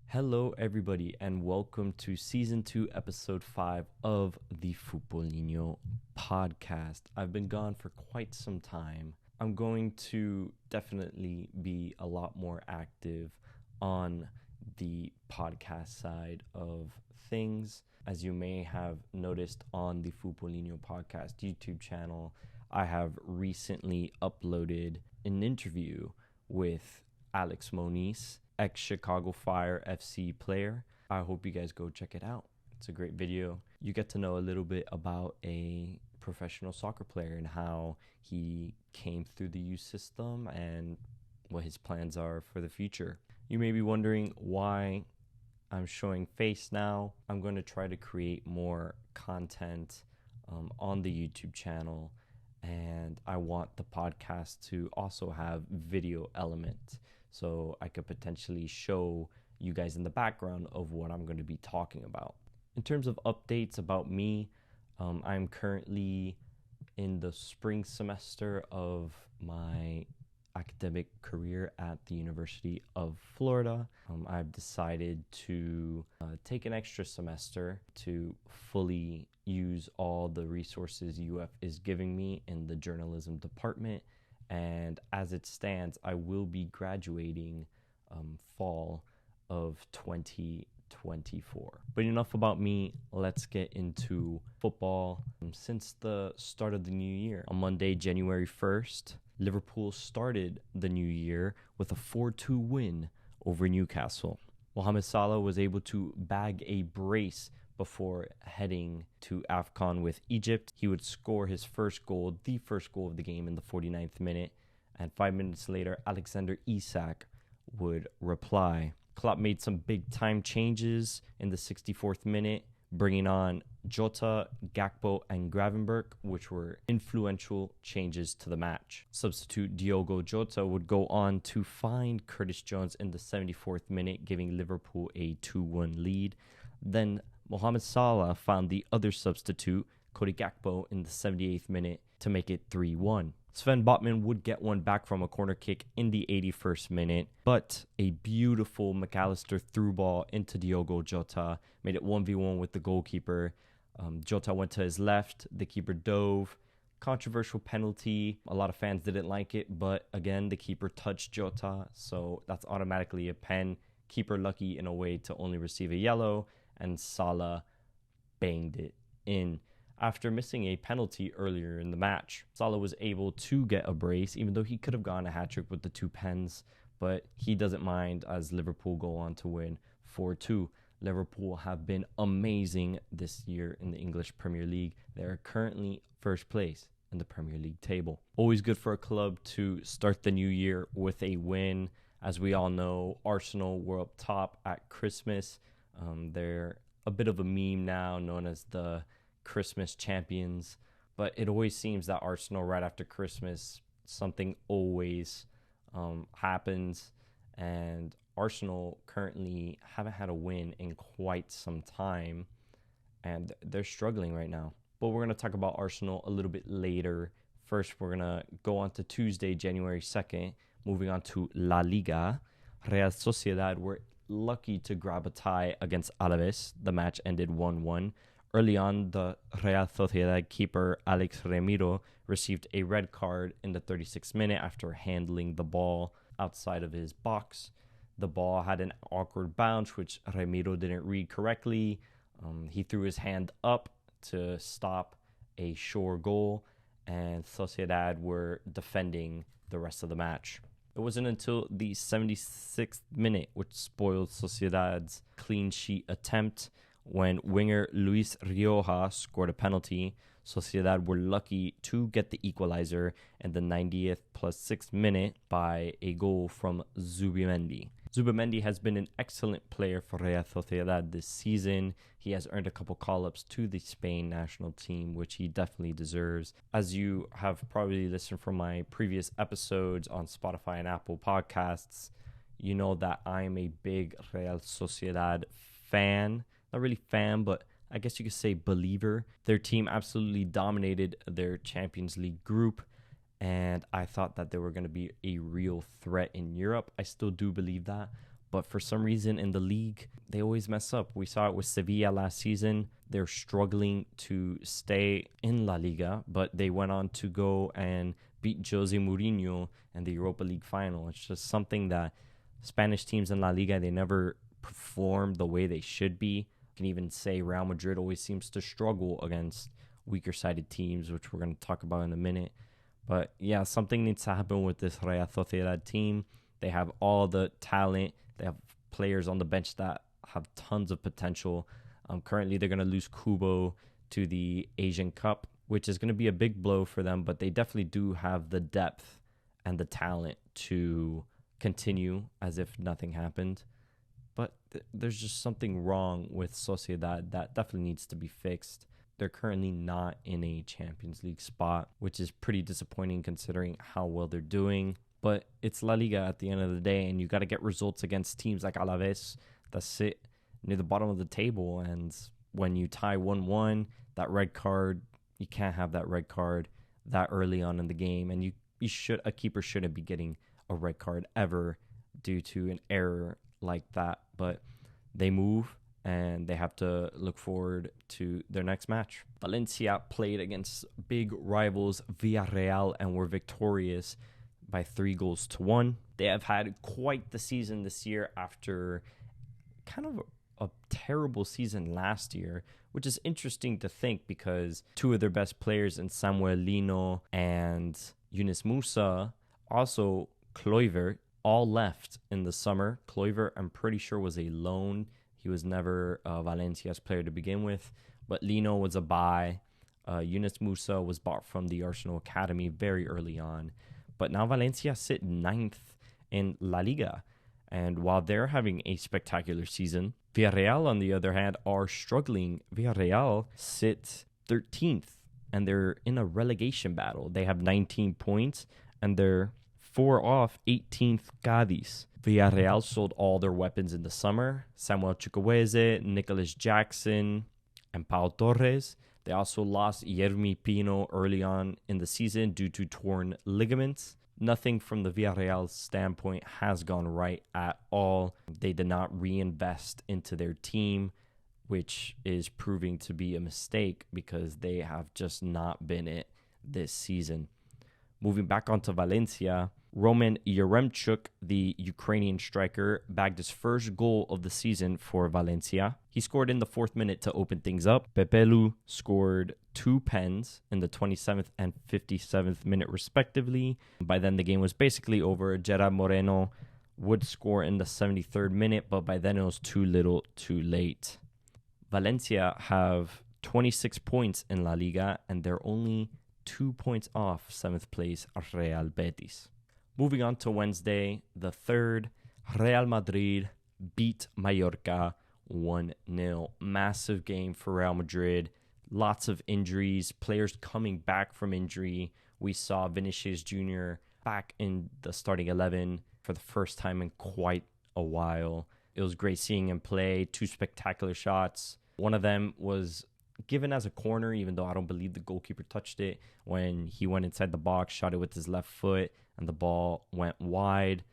Hello, everybody, and welcome to Season 2, Episode 5 of the Fútbolinho Podcast. I've been gone for quite some time. I'm going to definitely be a lot more active on the podcast side of things. As you may have noticed on the Fútbolinho Podcast YouTube channel, I have recently uploaded an interview with Alex Moniz, ex-Chicago Fire FC player. I hope you guys go check it out. It's a great video. You get to know a little bit about a professional soccer player and how he came through the youth system and what his plans are for the future. You may be wondering why I'm showing face now. I'm going to try to create more content on the YouTube channel, and I want the podcast to also have video element, so I could potentially show you guys in the background of what I'm going to be talking about. In terms of updates about me, I'm currently in the spring semester of my academic career at the University of Florida. I've decided to take an extra semester to fully use all the resources UF is giving me in the journalism department. And as it stands, I will be graduating fall of 2024. But enough about me. Let's get into football. Since the start of the new year, on Monday, January 1st, Liverpool started the new year with a 4-2 win over Newcastle. Mohamed Salah was able to bag a brace before heading to AFCON with Egypt. He would score his first goal, the first goal of the game, in the 49th minute. And 5 minutes later, Alexander Isak would reply. Klopp made some big time changes in the 64th minute, bringing on Jota, Gakpo, and Gravenberch, which were influential changes to the match. Substitute Diogo Jota would go on to find Curtis Jones in the 74th minute, giving Liverpool a 2-1 lead. Then Mohamed Salah found the other substitute, Cody Gakpo, in the 78th minute to make it 3-1. Sven Botman would get one back from a corner kick in the 81st minute, but a beautiful McAllister through ball into Diogo Jota made it 1v1 with the goalkeeper. Jota went to his left, the keeper dove. Controversial penalty. A lot of fans didn't like it, but again, the keeper touched Jota, so that's automatically a pen. Keeper lucky in a way to only receive a yellow, and Salah banged it in. After missing a penalty earlier in the match, Salah was able to get a brace, even though he could have gone a hat-trick with the two pens, but he doesn't mind as Liverpool go on to win 4-2. Liverpool have been amazing this year in the English Premier League. They are currently first place in the Premier League table. Always good for a club to start the new year with a win. As we all know, Arsenal were up top at Christmas. They're a bit of a meme now, known as the Christmas champions, but it always seems that Arsenal right after Christmas, something always happens, and Arsenal currently haven't had a win in quite some time, and they're struggling right now. But we're going to talk about Arsenal a little bit later. First, we're going to go on to Tuesday, January 2nd, moving on to La Liga. Real Sociedad were lucky to grab a tie against Alaves. The match ended 1-1. Early on, the Real Sociedad keeper Alex Remiro received a red card in the 36th minute after handling the ball outside of his box. The ball had an awkward bounce, which Remiro didn't read correctly. He threw his hand up to stop a sure goal, and Sociedad were defending the rest of the match. It wasn't until the 76th minute, which spoiled Sociedad's clean sheet attempt, when winger Luis Rioja scored a penalty. Sociedad were lucky to get the equalizer in the 90th plus 6th minute by a goal from Zubimendi. Zubimendi has been an excellent player for Real Sociedad this season. He has earned a couple call-ups to the Spain national team, which he definitely deserves. As you have probably listened from my previous episodes on Spotify and Apple Podcasts, you know that I am a big Real Sociedad fan. Not really fan, but I guess you could say believer. Their team absolutely dominated their Champions League group, and I thought that they were going to be a real threat in Europe. I still do believe that, But for some reason in the league, they always mess up. We saw it with Sevilla last season. They're struggling to stay in La Liga, but they went on to go and beat Jose Mourinho in the Europa League final. It's just something that Spanish teams in La Liga, they never perform the way they should be. You can even say Real Madrid always seems to struggle against weaker-sided teams, which we're going to talk about in a minute. But yeah, something needs to happen with this Real Sociedad team. They have all the talent. They have players on the bench that have tons of potential. Currently, they're going to lose Kubo to the Asian Cup, which is going to be a big blow for them, but they definitely do have the depth and the talent to continue as if nothing happened. But there's just something wrong with Sociedad that definitely needs to be fixed. They're currently not in a Champions League spot, which is pretty disappointing considering how well they're doing. But it's La Liga at the end of the day, and you got to get results against teams like Alaves that sit near the bottom of the table. And when you tie 1-1, that red card, you can't have that red card that early on in the game. And a keeper shouldn't be getting a red card ever due to an error like that. But they move, and they have to look forward to their next match. Valencia played against big rivals Villarreal and were victorious by 3-1. They have had quite the season this year after kind of a terrible season last year, which is interesting to think because two of their best players in Samuel Lino and Yunus Musa, also Kluivert, all left in the summer. Kluivert, I'm pretty sure, was a loan. He was never Valencia's player to begin with, but Lino was a buy. Yunus Musa was bought from the Arsenal Academy very early on. But now Valencia sit 9th in La Liga. And while they're having a spectacular season, Villarreal, on the other hand, are struggling. Villarreal sit 13th, and they're in a relegation battle. They have 19 points, and they're 4 off 18th Cadiz. Villarreal sold all their weapons in the summer. Samuel Chukwueze, Nicholas Jackson, and Pau Torres. They also lost Yermi Pino early on in the season due to torn ligaments. Nothing from the Villarreal standpoint has gone right at all. They did not reinvest into their team, which is proving to be a mistake because they have just not been it this season. Moving back onto Valencia, Roman Yaremchuk, the Ukrainian striker, bagged his first goal of the season for Valencia. He scored in the 4th minute to open things up. Pepelu scored 2 pens in the 27th and 57th minute respectively. By then the game was basically over. Gerard Moreno would score in the 73rd minute, but by then it was too little too late. Valencia have 26 points in La Liga, and they're only 2 points off 7th place Real Betis. Moving on to Wednesday, the 3rd, Real Madrid beat Mallorca 1-0. Massive game for Real Madrid. Lots of injuries, players coming back from injury. We saw Vinicius Jr. back in the starting 11 for the first time in quite a while. It was great seeing him play. 2 spectacular shots. One of them was given as a corner, even though I don't believe the goalkeeper touched it, when he went inside the box, shot it with his left foot, and the ball went wide.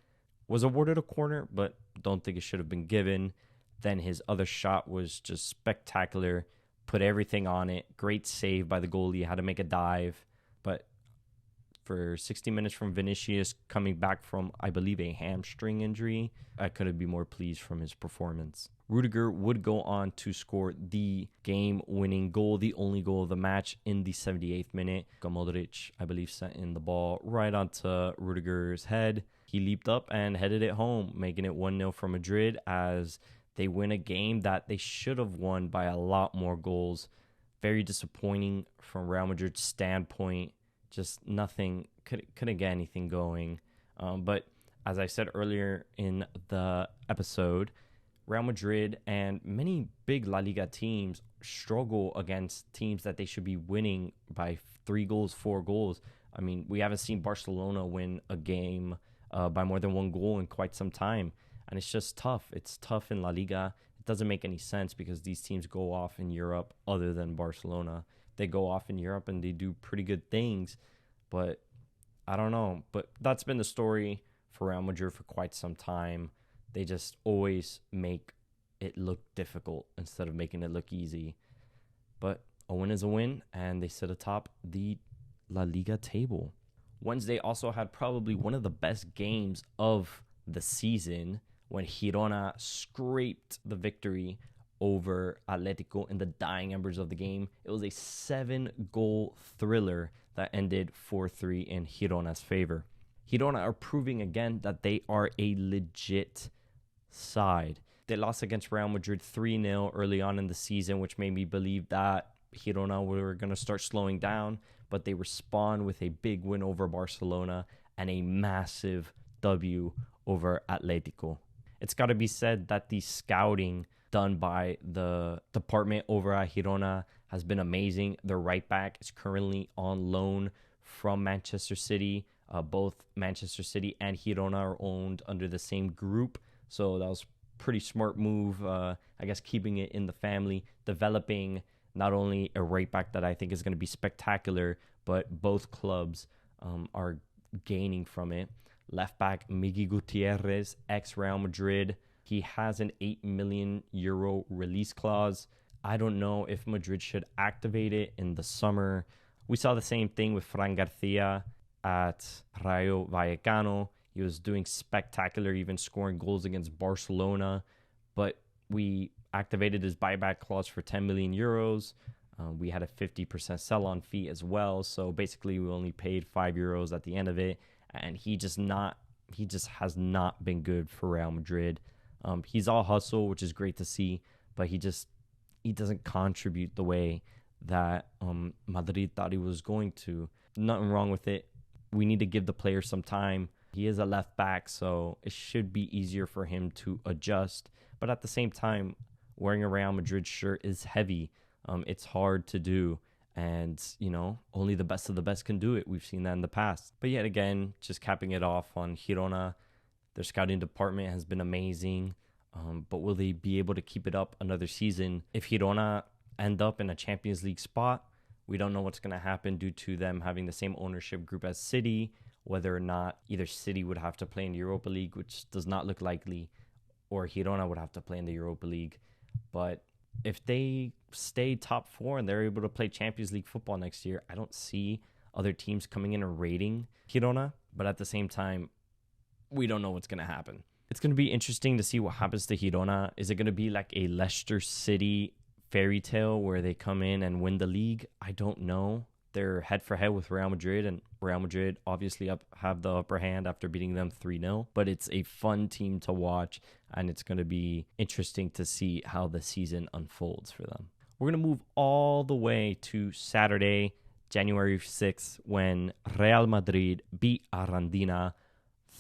Was awarded a corner, but don't think it should have been given. Then his other shot was just spectacular. Put everything on it. Great save by the goalie. Had to make a dive. But for 60 minutes from Vinicius, coming back from, I believe, a hamstring injury, I couldn't be more pleased from his performance. Rudiger would go on to score the game-winning goal, the only goal of the match, in the 78th minute. Modric, I believe, sent in the ball right onto Rudiger's head. He leaped up and headed it home, making it 1-0 for Madrid as they win a game that they should have won by a lot more goals. Very disappointing from Real Madrid's standpoint. Just nothing, couldn't get anything going. But as I said earlier in the episode, Real Madrid and many big La Liga teams struggle against teams that they should be winning by 3 goals, 4 goals. I mean, we haven't seen Barcelona win a game by more than 1 goal in quite some time. And it's just tough. It's tough in La Liga. It doesn't make any sense because these teams go off in Europe other than Barcelona. They go off in Europe and they do pretty good things. But I don't know. But that's been the story for Real Madrid for quite some time. They just always make it look difficult instead of making it look easy. But a win is a win, and they sit atop the La Liga table. Wednesday also had probably one of the best games of the season when Girona scraped the victory over Atletico in the dying embers of the game. It was a 7-goal thriller that ended 4-3 in Girona's favor. Girona are proving again that they are a legit side. They lost against Real Madrid 3-0 early on in the season, which made me believe that Girona were going to start slowing down, but they respond with a big win over Barcelona and a massive W over Atletico. It's got to be said that the scouting done by the department over at Girona has been amazing. Their right back is currently on loan from Manchester City. Both Manchester City and Girona are owned under the same group, so that was pretty smart move. I guess keeping it in the family, developing not only a right back that I think is going to be spectacular, but both clubs are gaining from it. Left back Migi Gutierrez, ex-Real Madrid. He has an €8 million release clause. I don't know if Madrid should activate it in the summer. We saw the same thing with Fran Garcia at Rayo Vallecano. He was doing spectacular, even scoring goals against Barcelona. But we activated his buyback clause for €10 million. We had a 50% sell-on fee as well. So basically, we only paid €5 at the end of it. And he just has not been good for Real Madrid. He's all hustle, which is great to see, but he doesn't contribute the way that Madrid thought he was going to. Nothing wrong with it. We need to give the player some time. He is a left back, so it should be easier for him to adjust. But at the same time, wearing a Real Madrid shirt is heavy. It's hard to do. And, only the best of the best can do it. We've seen that in the past. But yet again, just capping it off on Girona, their scouting department has been amazing. But will they be able to keep it up another season? If Girona end up in a Champions League spot, we don't know what's going to happen due to them having the same ownership group as City, whether or not either City would have to play in the Europa League, which does not look likely, or Girona would have to play in the Europa League. But if they stay top 4 and they're able to play Champions League football next year, I don't see other teams coming in and raiding Girona. But at the same time, we don't know what's going to happen. It's going to be interesting to see what happens to Girona. Is it going to be like a Leicester City fairy tale where they come in and win the league? I don't know. They're head-for-head with Real Madrid, and Real Madrid obviously have the upper hand after beating them 3-0. But it's a fun team to watch, and it's going to be interesting to see how the season unfolds for them. We're going to move all the way to Saturday, January 6th, when Real Madrid beat Arandina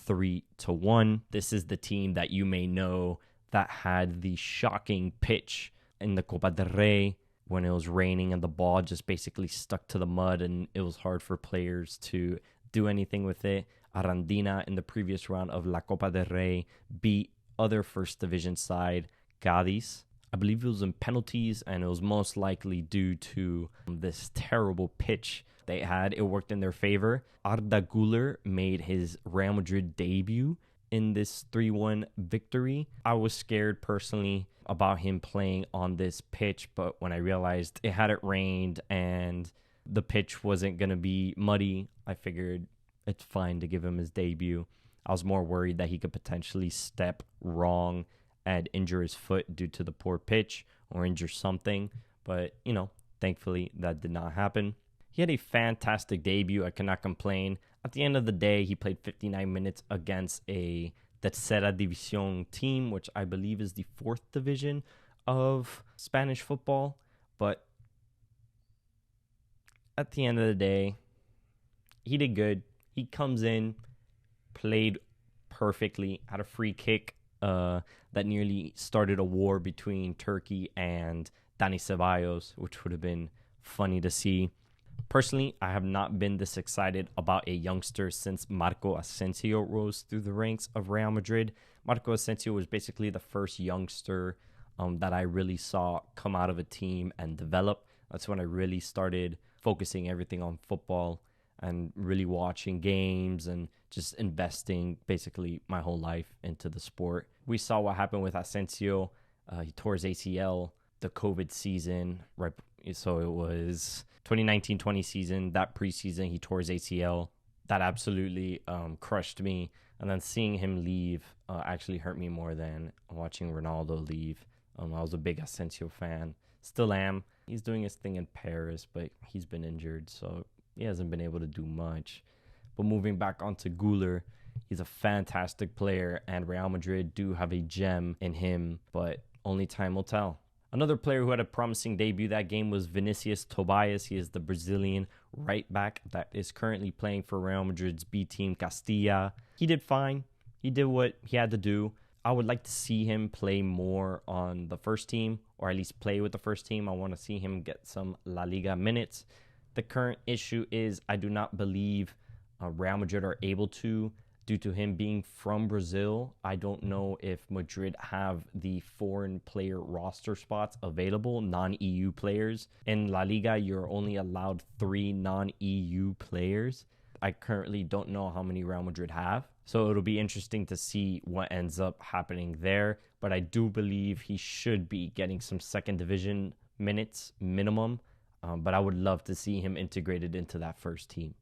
3-1. This is the team that you may know that had the shocking pitch in the Copa del Rey when it was raining and the ball just basically stuck to the mud and it was hard for players to do anything with it. Arandina in the previous round of La Copa del Rey beat other first division side Cádiz. I believe it was in penalties, and it was most likely due to this terrible pitch they had. It worked in their favor. Arda Guler made his Real Madrid debut in this 3-1 victory. I was scared personally about him playing on this pitch, but when I realized it hadn't rained and the pitch wasn't going to be muddy, I figured it's fine to give him his debut. I was more worried that he could potentially step wrong and injure his foot due to the poor pitch or injure something, but thankfully that did not happen. He had a fantastic debut. I cannot complain. At the end of the day, he played 59 minutes against a Tercera División team, which I believe is the 4th division of Spanish football. But at the end of the day, he did good. He comes in, played perfectly, had a free kick that nearly started a war between Turkey and Dani Ceballos, which would have been funny to see. Personally, I have not been this excited about a youngster since Marco Asensio rose through the ranks of Real Madrid. Marco Asensio was basically the first youngster that I really saw come out of a team and develop. That's when I really started focusing everything on football. and really watching games and just investing basically my whole life into the sport. We saw what happened with Asensio. He tore his ACL the COVID season, right? So it was 2019-20 season, that preseason, he tore his ACL. That absolutely crushed me. And then seeing him leave actually hurt me more than watching Ronaldo leave. I was a big Asensio fan. Still am. He's doing his thing in Paris, but he's been injured, so he hasn't been able to do much. But moving back onto Guler, he's a fantastic player, and Real Madrid do have a gem in him, but only time will tell. Another player who had a promising debut that game was Vinicius Tobias. He is the Brazilian right back that is currently playing for Real Madrid's B team, Castilla. He did fine. He did what he had to do. I would like to see him play more on the first team, or at least play with the first team. I want to see him get some La Liga minutes. The current issue is I do not believe Real Madrid are able to, due to him being from Brazil. I don't know if Madrid have the foreign player roster spots available, non-EU players. In La Liga, you're only allowed 3 non-EU players. I currently don't know how many Real Madrid have. So it'll be interesting to see what ends up happening there. But I do believe he should be getting some second division minutes minimum. But I would love to see him integrated into that first team.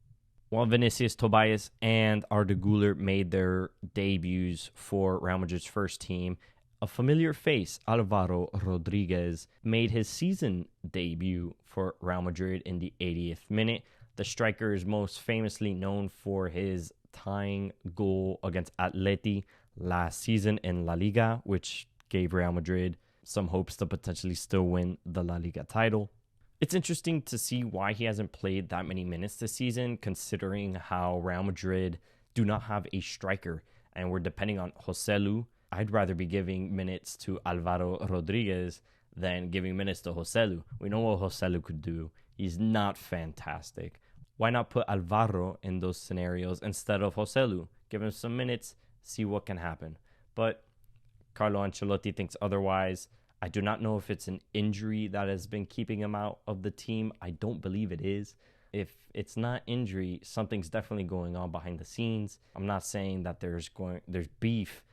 While Vinicius Tobias and Arda Guler made their debuts for Real Madrid's first team, a familiar face, Alvaro Rodriguez, made his season debut for Real Madrid in the 80th minute. The striker is most famously known for his tying goal against Atleti last season in La Liga, which gave Real Madrid some hopes to potentially still win the La Liga title. It's interesting to see why he hasn't played that many minutes this season, considering how Real Madrid do not have a striker and we're depending on Joselu. I'd rather be giving minutes to Alvaro Rodriguez than giving minutes to Joselu. We know what Joselu could do. He's not fantastic. Why not put Alvaro in those scenarios instead of Joselu? Give him some minutes, see what can happen. But Carlo Ancelotti thinks otherwise. I do not know if it's an injury that has been keeping him out of the team. I don't believe it is. If it's not injury, something's definitely going on behind the scenes. I'm not saying that there's beef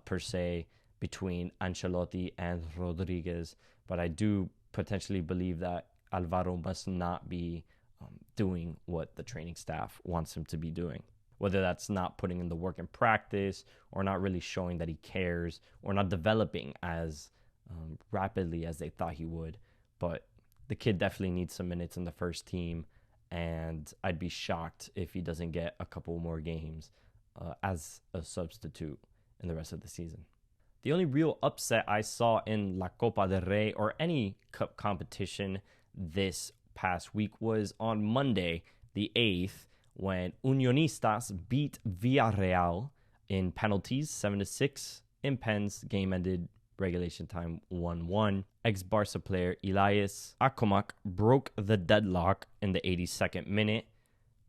per se between Ancelotti and Rodriguez, but I do potentially believe that Alvaro must not be doing what the training staff wants him to be doing. Whether that's not putting in the work in practice or not really showing that he cares or not developing as rapidly as they thought he would. But the kid definitely needs some minutes in the first team, and I'd be shocked if he doesn't get a couple more games as a substitute in the rest of the season. The only real upset I saw in La Copa del Rey or any cup competition this past week was on Monday, the 8th, when Unionistas beat Villarreal in penalties 7-6. In pens, game ended regulation time 1-1. Ex-Barca player Elias Acomac broke the deadlock in the 82nd minute,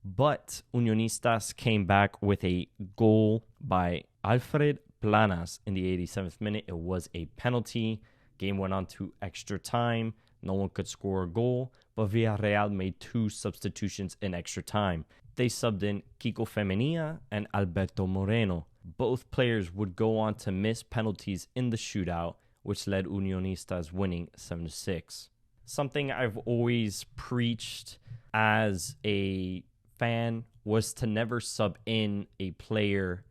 but Unionistas came back with a goal by Alfred Planas in the 87th minute. It was a penalty. Game went on to extra time. No one could score a goal, but Villarreal made 2 substitutions in extra time. They subbed in Kiko Femenia and Alberto Moreno. Both players would go on to miss penalties in the shootout, which led Unionistas winning 7-6. Something I've always preached as a fan was to never sub in a player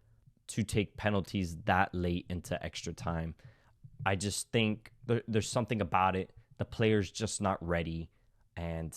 to take penalties that late into extra time. I just think there's something about it. The player's just not ready, and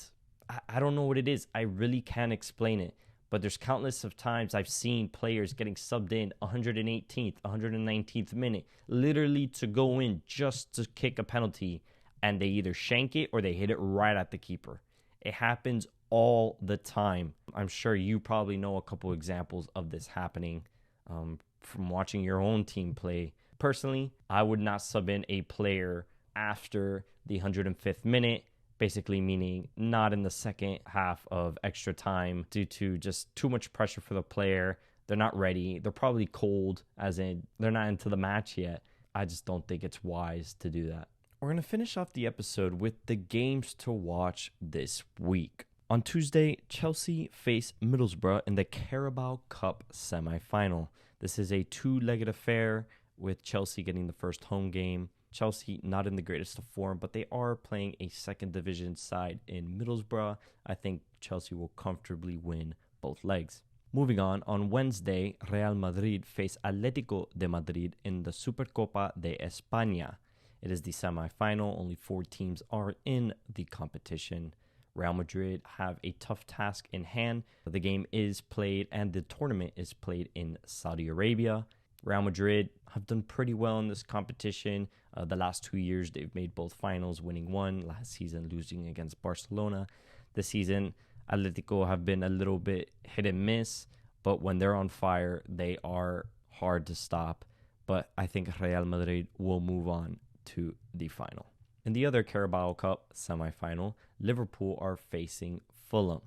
I don't know what it is. I really can't explain it. But there's countless of times I've seen players getting subbed in 118th, 119th minute, literally to go in just to kick a penalty, and they either shank it or they hit it right at the keeper. It happens all the time. I'm sure you probably know a couple examples of this happening from watching your own team play. Personally, I would not sub in a player after the 105th minute, basically meaning not in the second half of extra time due to just too much pressure for the player. They're not ready. They're probably cold, as in they're not into the match yet. I just don't think it's wise to do that. We're going to finish off the episode with the games to watch this week. On Tuesday, Chelsea face Middlesbrough in the Carabao Cup semi-final. This is a two-legged affair with Chelsea getting the first home game. Chelsea not in the greatest of form, but they are playing a second division side in Middlesbrough. I think Chelsea will comfortably win both legs. Moving on Wednesday, Real Madrid face Atlético de Madrid in the Supercopa De España. It is the semi-final. Only 4 teams are in the competition. Real Madrid have a tough task in hand. The game is played and the tournament is played in Saudi Arabia. Real Madrid have done pretty well in this competition. The last 2 years, they've made both finals, winning one. Last season, losing against Barcelona. This season, Atletico have been a little bit hit and miss. But when they're on fire, they are hard to stop. But I think Real Madrid will move on to the final. In the other Carabao Cup semi-final, Liverpool are facing Fulham.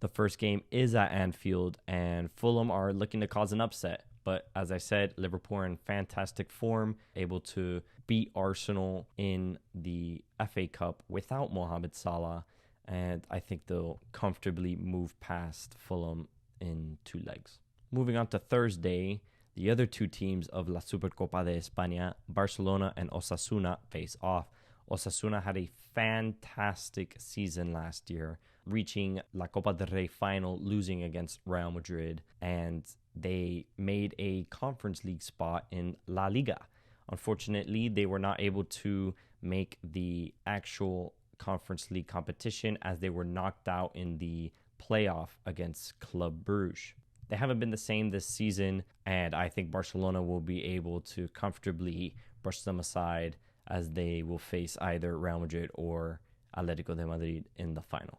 The first game is at Anfield, and Fulham are looking to cause an upset. But as I said, Liverpool are in fantastic form, able to beat Arsenal in the FA Cup without Mohamed Salah, and I think they'll comfortably move past Fulham in 2 legs. Moving on to Thursday, the other 2 teams of La Supercopa de España, Barcelona and Osasuna, face off. Osasuna had a fantastic season last year, reaching La Copa del Rey final, losing against Real Madrid, and they made a Conference League spot in La Liga. Unfortunately, they were not able to make the actual Conference League competition as they were knocked out in the playoff against Club Brugge. They haven't been the same this season, and I think Barcelona will be able to comfortably brush them aside as they will face either Real Madrid or Atlético de Madrid in the final.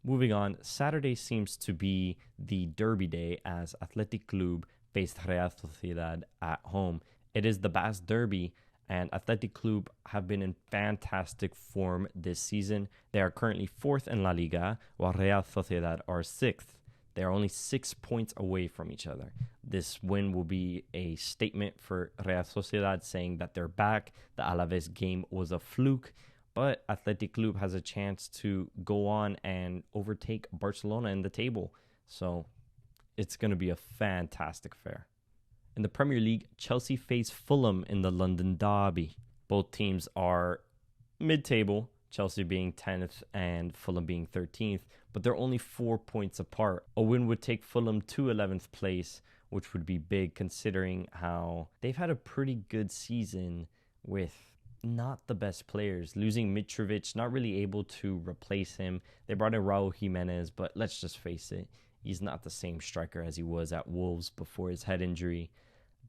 Moving on, Saturday seems to be the derby day as Athletic Club faced Real Sociedad at home. It is the Basque Derby, and Athletic Club have been in fantastic form this season. They are currently 4th in La Liga, while Real Sociedad are 6th. They are only 6 points away from each other. This win will be a statement for Real Sociedad saying that they're back. The Alaves game was a fluke, but Athletic Club has a chance to go on and overtake Barcelona in the table. So it's going to be a fantastic affair. In the Premier League, Chelsea face Fulham in the London Derby. Both teams are mid-table, Chelsea being 10th and Fulham being 13th, but they're only 4 points apart. A win would take Fulham to 11th place, which would be big considering how they've had a pretty good season with not the best players. Losing Mitrovic, not really able to replace him. They brought in Raul Jimenez, but let's just face it, he's not the same striker as he was at Wolves before his head injury.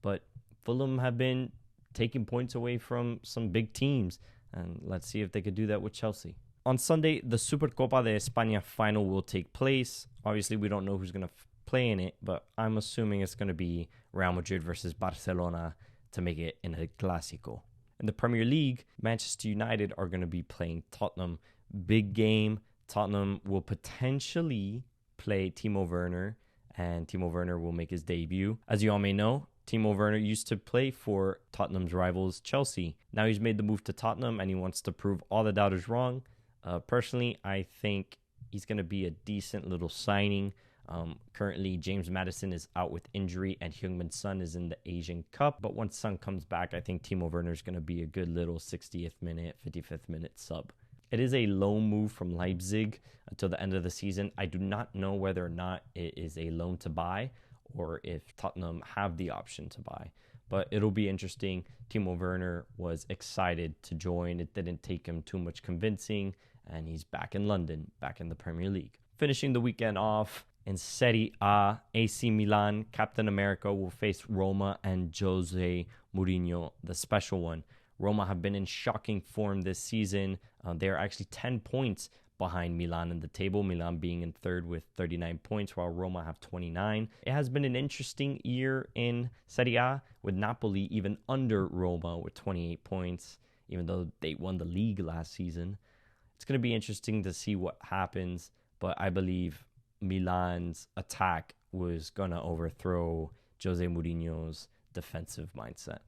But Fulham have been taking points away from some big teams, and let's see if they could do that with Chelsea. On Sunday, the Supercopa de España final will take place. Obviously, we don't know who's going to play in it, but I'm assuming it's going to be Real Madrid versus Barcelona to make it in a Clásico. In the Premier League, Manchester United are going to be playing Tottenham. Big game. Tottenham will potentially play Timo Werner, and Timo Werner will make his debut. As you all may know, Timo Werner used to play for Tottenham's rivals, Chelsea. Now he's made the move to Tottenham, and he wants to prove all the doubters wrong. Personally, I think he's going to be a decent little signing. Currently, James Maddison is out with injury, and Heung-min Son is in the Asian Cup. But once Son comes back, I think Timo Werner is going to be a good little 60th minute, 55th minute sub. It is a loan move from Leipzig until the end of the season. I do not know whether or not it is a loan to buy or if Tottenham have the option to buy. But it'll be interesting. Timo Werner was excited to join. It didn't take him too much convincing, and he's back in London, back in the Premier League. Finishing the weekend off in Serie A, AC Milan, Captain America will face Roma and Jose Mourinho, the special one. Roma have been in shocking form this season. They are actually 10 points behind Milan in the table, Milan being in third with 39 points, while Roma have 29. It has been an interesting year in Serie A, with Napoli even under Roma with 28 points, even though they won the league last season. It's going to be interesting to see what happens, but I believe Milan's attack was going to overthrow Jose Mourinho's defensive mindset.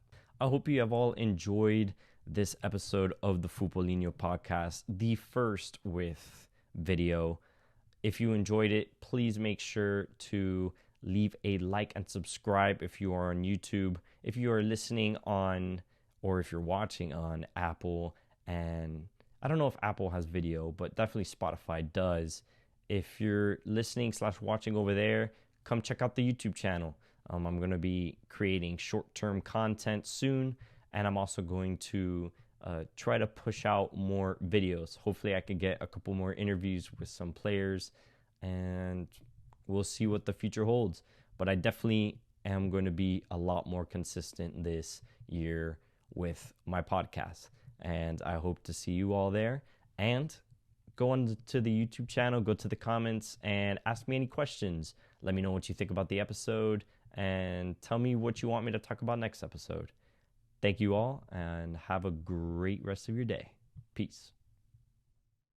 I hope you have all enjoyed this episode of the Fútbolinho Podcast, the first with video. If you enjoyed it, please make sure to leave a like and subscribe if you are on YouTube. If you are listening on, or if you're watching on Apple, and I don't know if Apple has video, but definitely Spotify does. If you're listening / watching over there, come check out the YouTube channel. I'm going to be creating short-term content soon, and I'm also going to try to push out more videos. Hopefully I can get a couple more interviews with some players, and we'll see what the future holds. But I definitely am going to be a lot more consistent this year with my podcast, and I hope to see you all there. And go on to the YouTube channel, go to the comments, and ask me any questions. Let me know what you think about the episode, and tell me what you want me to talk about next episode. Thank you all, and have a great rest of your day. Peace.